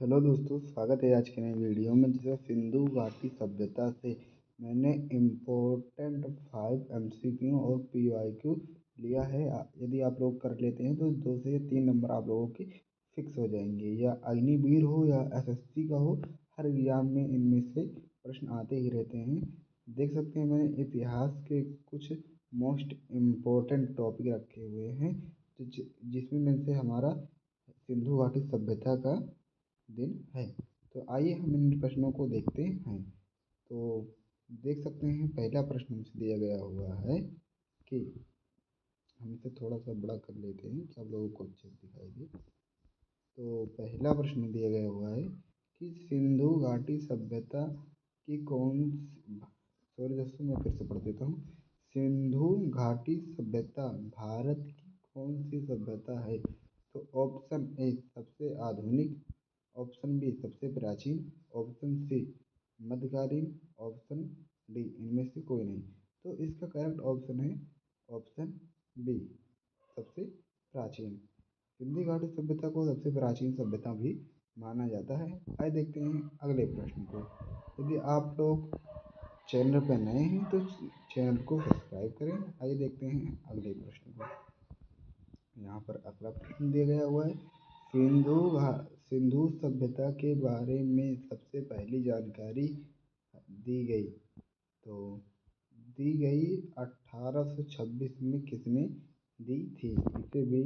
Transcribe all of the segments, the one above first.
Hello दोस्तों, स्वागत है आज के नए वीडियो में। जिसे सिंधु घाटी सभ्यता से मैंने इम्पोर्टेंट 5 MCQ और PYQ लिया है। यदि आप लोग कर लेते हैं तो 2 से 3 नंबर आप लोगों के फिक्स हो जाएंगे। या अग्निवीर हो या SSC का हो, हर एग्जाम में इनमें से प्रश्न आते ही रहते हैं। देख सकते हैं मैंने इतिहास के कुछ मोस्ट इम्पोर्टेंट टॉपिक रखे हुए हैं, जिसमें से हमारा सिंधु घाटी सभ्यता का दिन है। तो आइए हम इन प्रश्नों को देखते हैं। तो देख सकते हैं पहला प्रश्न हमसे दिया गया हुआ है कि हम इसे थोड़ा सा बड़ा कर लेते हैं कि आप लोगों को अच्छे से दिखाई दे। तो पहला प्रश्न दिया गया हुआ है कि सिंधु घाटी सभ्यता की सॉरी दोस्तों, मैं फिर से पढ़ देता हूँ। सिंधु घाटी सभ्यता भारत की कौन सी सभ्यता है? तो ऑप्शन ए सबसे आधुनिक, ऑप्शन बी सबसे प्राचीन, ऑप्शन सी मध्यकालीन, ऑप्शन डी इनमें से कोई नहीं। तो इसका करेक्ट ऑप्शन है ऑप्शन बी सबसे प्राचीन। सिंधु घाटी सभ्यता को सबसे प्राचीन सभ्यता भी माना जाता है। आइए देखते हैं अगले प्रश्न को। यदि आप लोग चैनल पर नए हैं तो चैनल को सब्सक्राइब करें। आइए देखते हैं अगले प्रश्न को। यहाँ पर अगला प्रश्न दिया गया हुआ है, सिंधु सभ्यता के बारे में सबसे पहली जानकारी दी गई। तो दी गई 1826 में किसने दी थी? इसे भी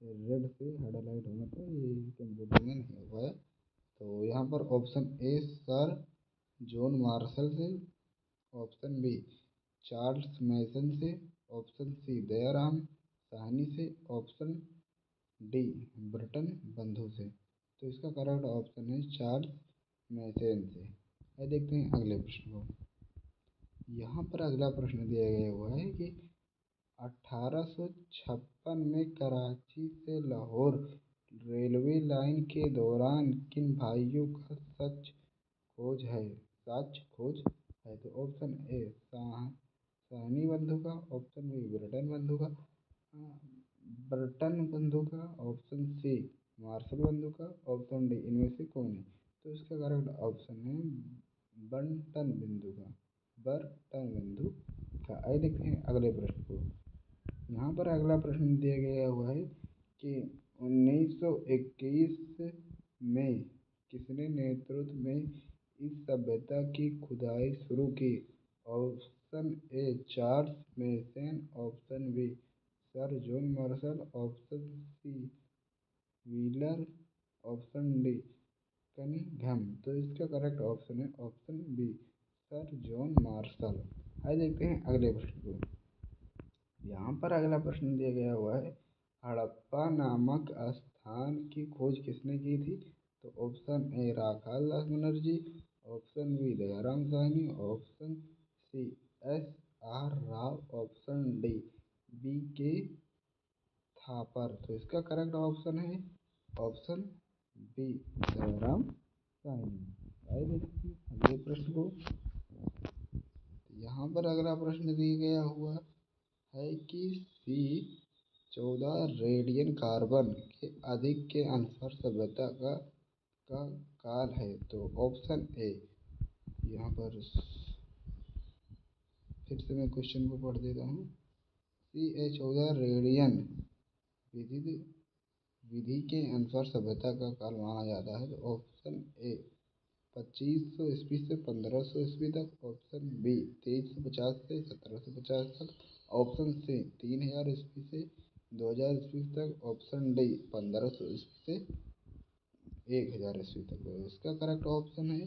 रेड से हाईलाइट होना था, ये कंप्यूटर में नहीं हुआ है। तो यहाँ पर option A sir John martial से, ऑप्शन बी चार्ल्स मैसन से, ऑप्शन सी दयाराम साहनी से, ऑप्शन डी ब्रिटन बंधु से। तो इसका करेक्ट ऑप्शन है चार्ल्स मैसन से। आइए देखते हैं अगले प्रश्न को। यहाँ पर अगला प्रश्न दिया गया हुआ है कि 1856 में कराची से लाहौर रेलवे लाइन के दौरान किन भाइयों का साक्ष्य खोज है? तो ऑप्शन ए साहनी बंधु का, ऑप्शन बी ब्रिटन बंधु का, ऑप्शन सी मार्शल बंधु का, ऑप्शन डी इनमें से कौन है? तो इसका करेक्ट ऑप्शन है बंटन बिंदु का, बर्टन बिंदु का। आइए देखते हैं अगले प्रश्न को। यहाँ पर अगला प्रश्न दिया गया हुआ है कि 1921 में किसने नेतृत्व में इस सभ्यता की खुदाई शुरू की? Option A Charles Masson, option B sir John Marshall, option C Wheeler, option D Cunningham. तो इसका करेक्ट ऑप्शन है option B sir John Marshall. आइए देखते हैं अगले प्रश्न को। यहाँ पर अगला प्रश्न दिया गया हुआ है, हड़प्पा नामक स्थान की खोज किसने की थी? तो option A Rakhal Das Banerji, option B Dayaram Sahni, option C SR Rao, option D BK Thapar. तो इसका करेक्ट ऑप्शन है ऑप्शन बी दयाराम साहनी। आइए देखते हैं अगले प्रश्न को। यहाँ पर अगला प्रश्न दिया गया हुआ है कि C14 रेडियन कार्बन के अधिक के अनुसार सभ्यता का काल है। तो ऑप्शन ए, यहाँ पर फिर से मैं क्वेश्चन को पढ़ देता हूँ। CA14 रेडियन विधि विधि के अनुसार सभ्यता का काल माना जाता है। तो ऑप्शन ए 2500 ईस्वी से 1500 ईस्वी तक, ऑप्शन बी 2350 से 1750 तक, ऑप्शन सी 3000 ईस्वी से 2000 ईस्वी तक, ऑप्शन डी 1500 ईस्वी से 1000 ईस्वी तक। इसका करेक्ट ऑप्शन है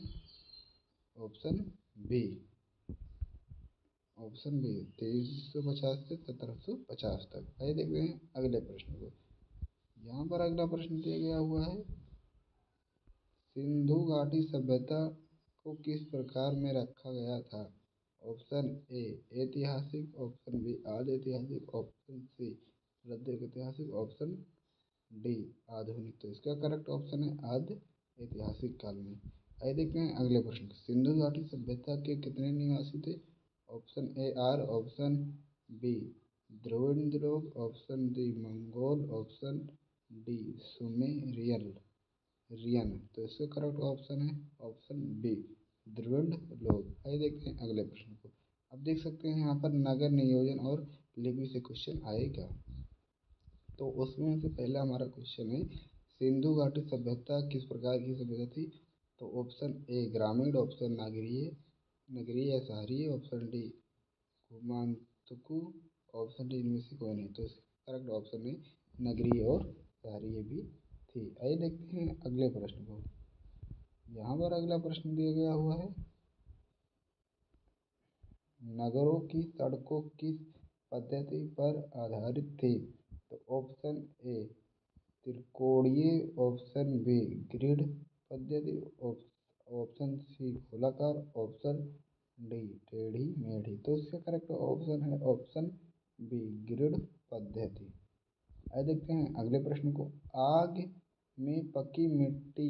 ऑप्शन बी, ऑप्शन बी 2350 से 1750 तक। आइए देखते हैं अगले प्रश्न को। यहाँ पर अगला प्रश्न दिया गया हुआ है, सिंधु घाटी सभ्यता को किस प्रकार में रखा गया था? ऑप्शन ए ऐतिहासिक, ऑप्शन बी आदि ऐतिहासिक, ऑप्शन सी मध्य ऐतिहासिक, ऑप्शन डी आधुनिक। तो इसका करेक्ट ऑप्शन है आदि ऐतिहासिक काल में। आइए देखते हैं अगले प्रश्न। सिंधु घाटी सभ्यता के कितने निवासी थे? ऑप्शन ए आर, ऑप्शन बी द्रविड़ लोग, option D Mongol, option D Sumerian. रियन। तो इसका करेक्ट ऑप्शन है ऑप्शन बी, दृढ़ लोग। आइए देखते हैं अगले प्रश्न को। अब देख सकते हैं यहाँ पर नगर नियोजन और लिपि से क्वेश्चन आएगा। तो उसमें से पहला हमारा क्वेश्चन है, सिंधु घाटी सभ्यता किस प्रकार की सभ्यता थी? तो ऑप्शन ए ग्रामीण, ऑप्शन नगरीय, नगरीय या शहरीय, ऑप्शन डी घुमांतुकु, ऑप्शन डी इनमें से कोई नहीं। तो इसका करेक्ट ऑप्शन है नगरीय और शहरीय भी थी। आइए देखते हैं अगले प्रश्न को। यहाँ पर अगला प्रश्न दिया गया हुआ है, नगरों की सड़कों किस पद्धति पर आधारित थी? तो ऑप्शन ए त्रिकोणीय, ऑप्शन बी ग्रिड पद्धति, ऑप्शन सी गोलाकार, ऑप्शन डी टेढ़ी मेढ़ी। तो इसका करेक्ट ऑप्शन है ऑप्शन बी ग्रिड पद्धति। आइए देखते हैं अगले प्रश्न को। आग में पकी मिट्टी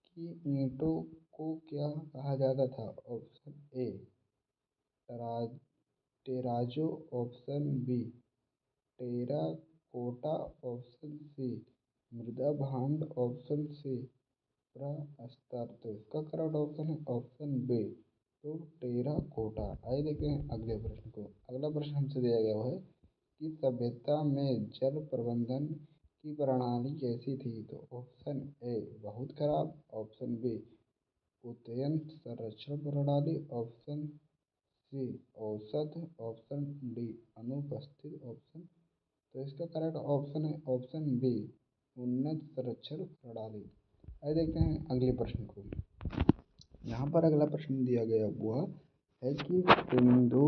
की ईंटों को क्या कहा जाता था? Option A terrazzo, option B terracotta, option C मृदा भांड, ऑप्शन सी प्रस्तर। तो इसका करेक्ट ऑप्शन है ऑप्शन बी, तो टेराकोटा। आइए देखते हैं अगले प्रश्न को। अगला प्रश्न हमसे दिया गया है कि सभ्यता में जल प्रबंधन की प्रणाली कैसी थी? तो ऑप्शन ए बहुत खराब, ऑप्शन बी उद्वहन संरक्षण प्रणाली, ऑप्शन सी औसत, ऑप्शन डी अनुपस्थित ऑप्शन। तो इसका करेक्ट ऑप्शन है ऑप्शन बी उन्नत संरक्षण प्रणाली। आइए देखते हैं अगले प्रश्न को। यहाँ पर अगला प्रश्न दिया गया हुआ है कि सिंधु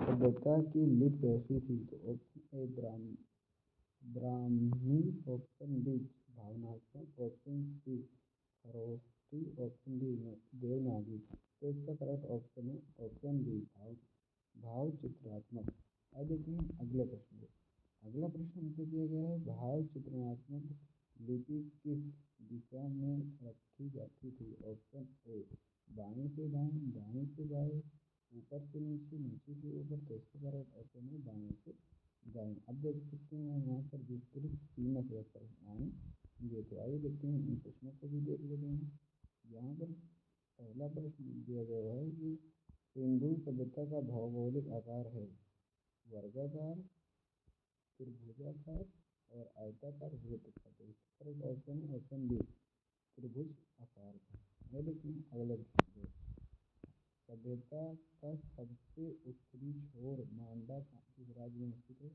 सभ्यता की लिपि कैसी थी? तो option A Brahmi, option B भावनात्मक, option C Kharosthi, option D Devanagari. तो इसका करेक्ट ऑप्शन है ऑप्शन डी भाव चित्रात्मक। अब देखते हैं अगले प्रश्न को। अगला प्रश्न हमसे दिया गया है, भाव चित्रात्मक लिपि किस दिशा में रखी जाती थी? ऑप्शन ए बाएं से दाएं, दाएं से बाएं, ऊपर से नीचे, नीचे से ऊपर। तो इसका करेक्ट ऑप्शन है बाएं से दाएं। अब देख सकते हैं यहाँ पर विस्तृत सीमक प्रश्न आएंगे। तो आइए देखते हैं इन प्रश्नों को भी देख लेते हैं। यहाँ पर पहला प्रश्न दिया गया है कि सिंधु सभ्यता का भौगोलिक आकार है वर्गाकार, त्रिभुजाकार और आयताकार वृत्त। तो इसका करेक्ट ऑप्शन है ऑप्शन बी त्रिभुज आकार का। देखते हैं अगले प्रश्न। सभ्यता का सबसे उत्तरी छोर मांडा किस राज्य में स्थित है?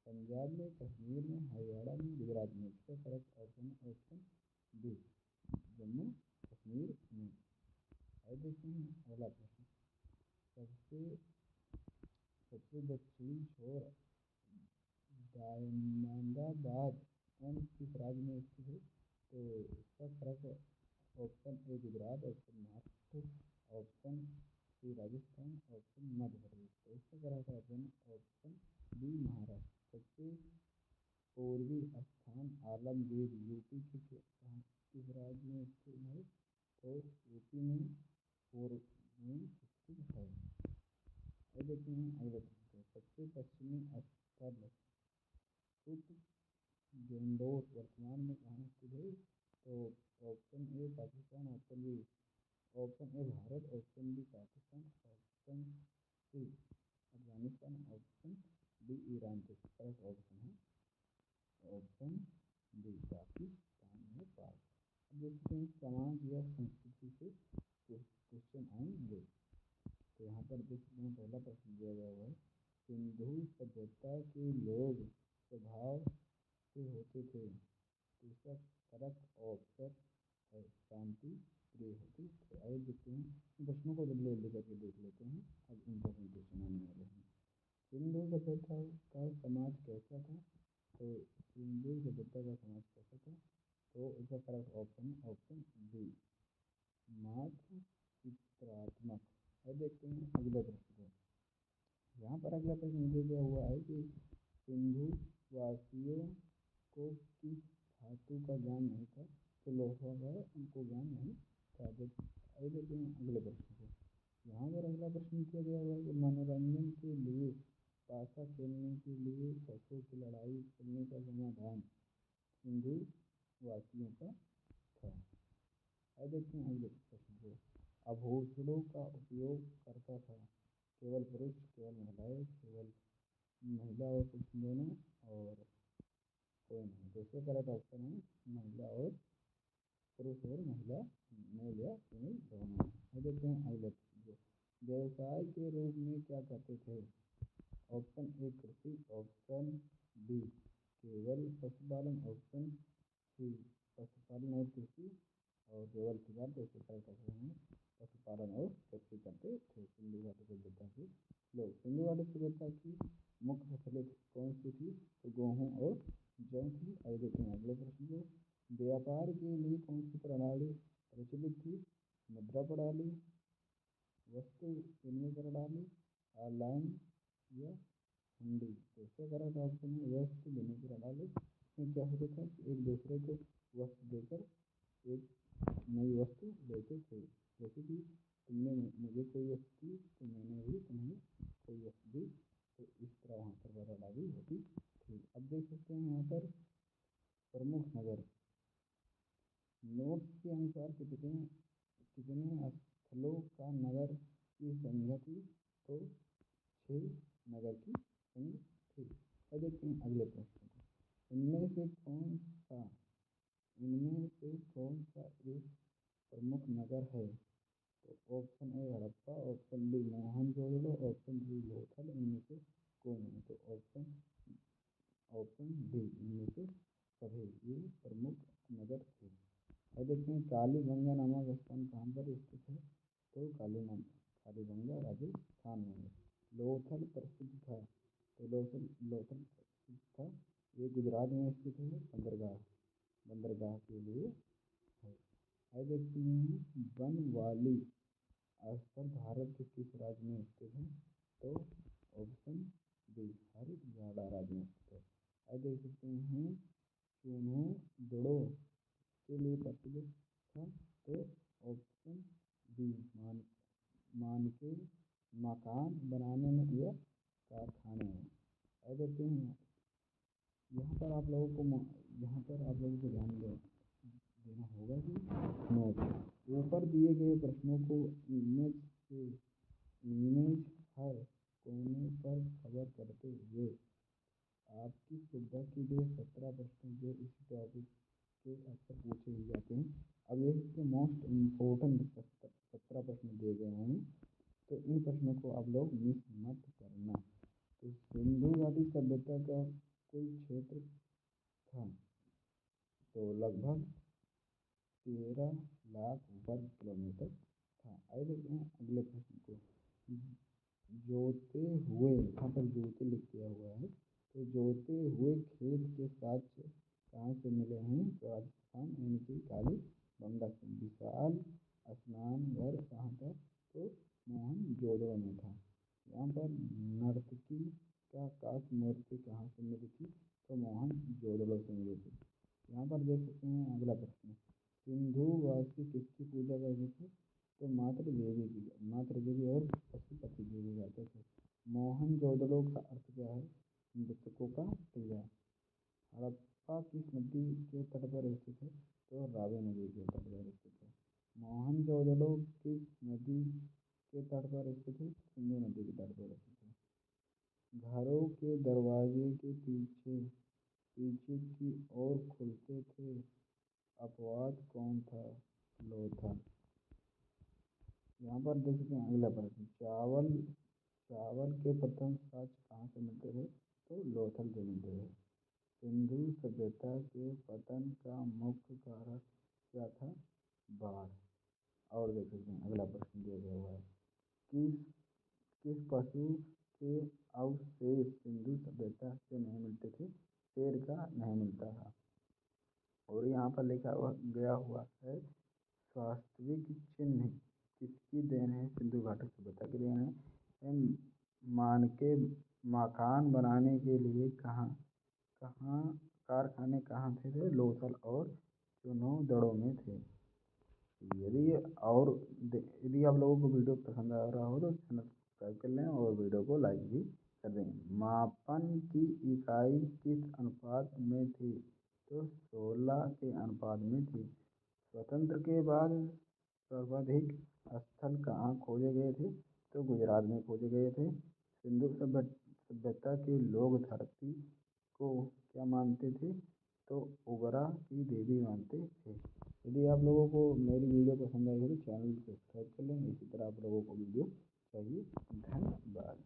पंजाब में, कश्मीर में, हरियाणा में, गुजरात में। इसका करेक्ट ऑप्शन है ऑप्शन बी जम्मू कश्मीर में। आइए देखते हैं अगला प्रश्न। सबसे सबसे दक्षिणी छोर दायमंदाबाद किस राज्य में स्थित है? तो इसका correct option A Gujarat, option Maharashtra, option C Rajasthan, option Madhya Pradesh. तो इसका correct option option B Maharashtra. सबसे पूर्वी स्थान आलमगीर यूपी किस राज्य में स्थित है? तो यूपी में पूर्व में स्थित है। अब देखते हैं अगले प्रश्न। सबसे पश्चिमी स्थल गेंडोर वर्तमान में कहाँ स्थित है? तो option A Pakistan, option B option A Bharat, option B Pakistan, option C Afghanistan, option D Iran. तो करेक्ट ऑप्शन है ऑप्शन डी पाकिस्तान में पाक। अब देखते हैं समाज या संस्कृति से क्वेश्चन आएंगे। तो यहाँ पर देख सकते हैं पहला प्रश्न दिया गया हुआ है, सिंधु सभ्यता के लोग स्वभाव से होते थे। तो इसका करेक्ट ऑप्शन है शांति प्रिय होती। तो आइए देखते हैं प्रश्नों को जल्दी जल्दी करके देख लेते हैं। अब इम्पोर्टेंट क्वेश्चन आने वाले हैं। सिंधु सभ्यता का समाज कैसा था? तो सिंधु सभ्यता का समाज कैसा था? तो इसका करेक्ट ऑप्शन है ऑप्शन बी मात्र चित्रात्मक। अब देखते हैं अगले प्रश्न को। यहाँ पर अगला प्रश्न दिया गया हुआ है कि सिंधु वासियों को किस धातु का ज्ञान नहीं था? तो लोहा का उनको ज्ञान नहीं था। आइए देखते हैं अगले प्रश्न को। यहाँ पर अगला प्रश्न किया गया हुआ है कि मनोरंजन के लिए पासा खेलने के लिए पशुओं की लड़ाई करने का समाधान सिंधु वासियों का अब देखते हैं अगले प्रश्न को। आभूषणों का उपयोग करता था केवल पुरुष, केवल महिलाएं, केवल महिला और पुरुष दोनों, और कोई नहीं। तो इसका करेक्ट ऑप्शन है महिला और पुरुष और महिला, मेल या फीमेल दोनों। अब देखते हैं अगले प्रश्न को। व्यवसाय के रूप में क्या कहते थे? ऑप्शन ए कृषि, ऑप्शन बी केवल पशुपालन, ऑप्शन सी पशुपालन और कृषि, और केवल शिकार। तो इसके करेक्ट ऑप्शन है पशुपालन और कृषि करते थे सिंधु घाटी सभ्यता के लोग। सिंधु घाटी सभ्यता की मुख्य फसलें कौन सी थी? तो गेहूँ और जौ थी। आइए देखते हैं अगले प्रश्न को। व्यापार के लिए कौन सी प्रणाली प्रचलित थी? मुद्रा प्रणाली, वस्तु विनिमय प्रणाली, ऑनलाइन या हुंडी। तो इसका करेक्ट ऑप्शन है वस्तु विनिमय प्रणाली। इसमें क्या होता था कि एक दूसरे को वस्तु देकर एक नई वस्तु लेते थे। जैसे कि तुमने मुझे कोई वस्तु दी तो मैंने भी तुम्हें कोई वस्तु दी, तो इस तरह वहाँ पर प्रणाली होती थी। अब देख सकते हैं यहाँ पर प्रमुख नगर। नोट्स के अनुसार कितने कितने स्थलों का नगर की संख्या थी? तो 6 नगर की संख्या थी। अब देखते हैं अगले प्रश्न को। इनमें से कौन सा एक प्रमुख नगर है? तो option A Harappa, option B Mohenjodaro, option C Lothal, इनमें से कोई नहीं। तो ऑप्शन डी इनमें से सभी ये प्रमुख नगर थे। अब देखते हैं कालीबंगा नामक स्थान कहाँ पर स्थित है? तो कालीबंगा राजस्थान में है। लोथल प्रसिद्ध था, तो लोथल प्रसिद्ध था, ये गुजरात में स्थित है, बंदरगाह के लिए है। अब देखते हैं बनवाली स्थल भारत के किस राज्य में स्थित है? तो ऑप्शन बी हरियाणा राज्य में स्थित है। अब देख सकते हैं चूनोदड़ो के लिए प्रसिद्ध था, तो ऑप्शन बी मानके मकान बनाने में या कारखाने में। अब देखते हैं यहाँ पर आप लोगों को ध्यान देना होगा कि नोट ऊपर दिए गए प्रश्नों को इमेज हर कोने पर कवर करते हुए आपकी सुविधा के लिए 17 प्रश्न जो इस टॉपिक के अक्सर पूछे ही जाते हैं। अब इसके मोस्ट इम्पोर्टेंट 17 प्रश्न दिए गए हैं, तो इन प्रश्नों को आप लोग मिस मत करना। तो सिंधु घाटी सभ्यता का कुल क्षेत्र था तो लगभग 13 लाख वर्ग किलोमीटर था। आइए देखते हैं अगले प्रश्न को। जोते हुए, यहाँ पर जोते लिख दिया हुआ है, तो जोते हुए खेत के साक्ष्य कहाँ से मिले हैं? तो राजस्थान यानी कि कालीबंगा से। विशाल स्नान घर कहाँ था? तो मोहनजोदड़ो में था। यहाँ पर नर्तकी का काष्ठ मूर्ति कहाँ से मिली थी? तो मोहनजोदड़ो से मिली थी। यहाँ पर देख सकते हैं अगला प्रश्न। सिंधुवासी किसकी पूजा करते थे? तो मातृ देवी और पशुपति देवी करते थे। मोहनजोदड़ो का अर्थ क्या है? मृतकों का टीला। हड़प्पा किस नदी के तट पर स्थित है? तो रावी नदी के तट पर स्थित है। मोहनजोदड़ो किस नदी के तट पर स्थित है? सिंधु नदी के तट पर स्थित है। घरों के दरवाजे के पीछे पीछे की ओर खुलते थे, अपवाद कौन था? लोथल। यहाँ पर देख सकते हैं अगला प्रश्न। चावल के प्रथम साक्ष्य कहाँ से मिलते थे? तो लोथल से मिलते थे। सिंधु सभ्यता के पतन का मुख्य कारक क्या था? बाढ़। और देख सकते हैं अगला प्रश्न दिया गया हुआ है। किस पशु के अवशेष सिंधु सभ्यता से नहीं मिलते थे? शेर का नहीं मिलता था। और यहाँ पर लिखा गया हुआ है वास्तविक चिन्ह किसकी देन है? सिंधु घाटी सभ्यता की देन है। मानके मकान बनाने के लिए कहाँ कारखाने कहाँ थे? लोथल और चूनोदड़ो में थे। यदि आप लोगों को वीडियो पसंद आ रहा हो तो चैनल सब्सक्राइब कर लें और वीडियो को लाइक भी कर दें। मापन की इकाई किस अनुपात में थी? तो 16 के अनुपात में थी। स्वतंत्र के बाद सर्वाधिक स्थल कहाँ खोजे गए थे? तो गुजरात में खोजे गए थे। सिंधु सभ्यता के लोग धरती को क्या मानते थे? तो उर्वरा की देवी मानते थे। यदि आप लोगों को मेरी वीडियो पसंद आई हो तो चैनल को सब्सक्राइब कर लें। इसी तरह आप लोगों को वीडियो चाहिए। धन्यवाद।